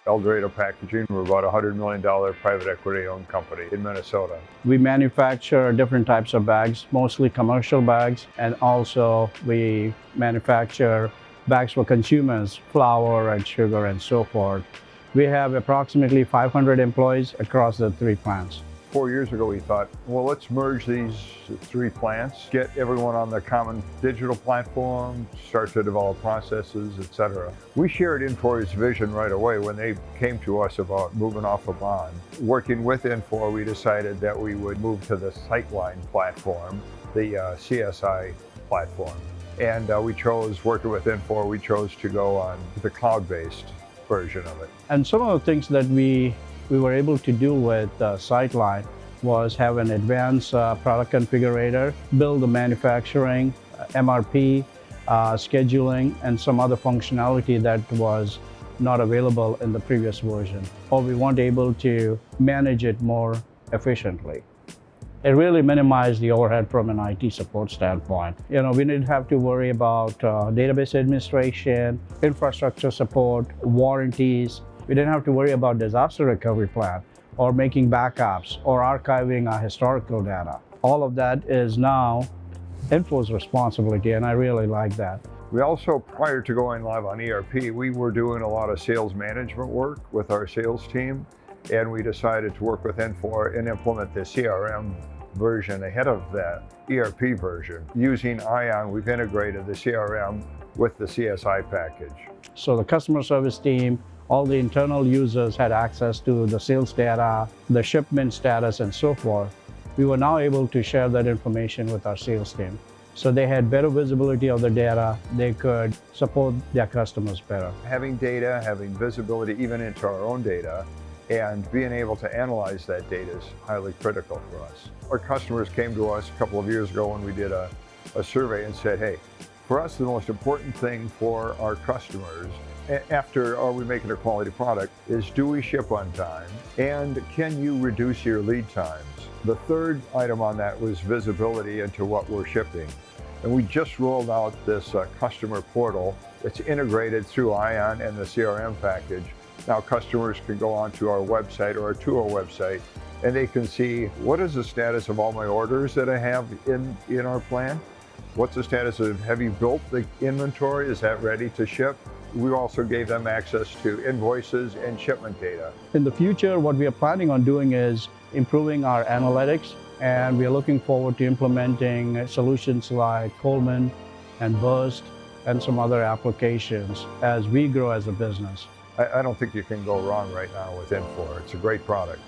Dorado Packaging. We're about a $100 million private equity-owned company in Minnesota. We manufacture different types of bags, mostly commercial bags, and also we manufacture bags for consumers, flour and sugar and so forth. We have approximately 500 employees across the 3 plants. 4 years ago, we thought, well, let's merge these 3 plants, get everyone on the common digital platform, start to develop processes, etc. We shared Infor's vision right away when they came to us about moving off a bond. Working with Infor, we decided that we would move to the SyteLine platform, the CSI platform. And working with Infor, we chose to go on the cloud-based version of it. And some of the things that we were able to do with SyteLine was have an advanced product configurator, build the manufacturing, MRP, scheduling, and some other functionality that was not available in the previous version, or we weren't able to manage it more efficiently. It really minimized the overhead from an IT support standpoint. We didn't have to worry about database administration, infrastructure support, warranties. We didn't have to worry about disaster recovery plan or making backups or archiving our historical data. All of that is now Infor's responsibility, and I really like that. We also, prior to going live on ERP, we were doing a lot of sales management work with our sales team, and we decided to work with Infor and implement the CRM version ahead of that ERP version. Using Ion, we've integrated the CRM with the CSI package. So the customer service team, all the internal users had access to the sales data, the shipment status, and so forth. We were now able to share that information with our sales team. So they had better visibility of the data. They could support their customers better. Having data, having visibility even into our own data, and being able to analyze that data is highly critical for us. Our customers came to us a couple of years ago when we did a survey and said, hey, for us the most important thing for our customers after are we making a quality product is, do we ship on time, and can you reduce your lead times? The third item on that was visibility into what we're shipping. And we just rolled out this customer portal. It's integrated through Ion and the CRM package. Now customers can go onto our website or to our website, and they can see what is the status of all my orders that I have in our plant. What's the status of, have you built the inventory? Is that ready to ship? We also gave them access to invoices and shipment data. In the future, what we are planning on doing is improving our analytics, and we are looking forward to implementing solutions like Coleman and Burst and some other applications as we grow as a business. I don't think you can go wrong right now with Infor. It's a great product.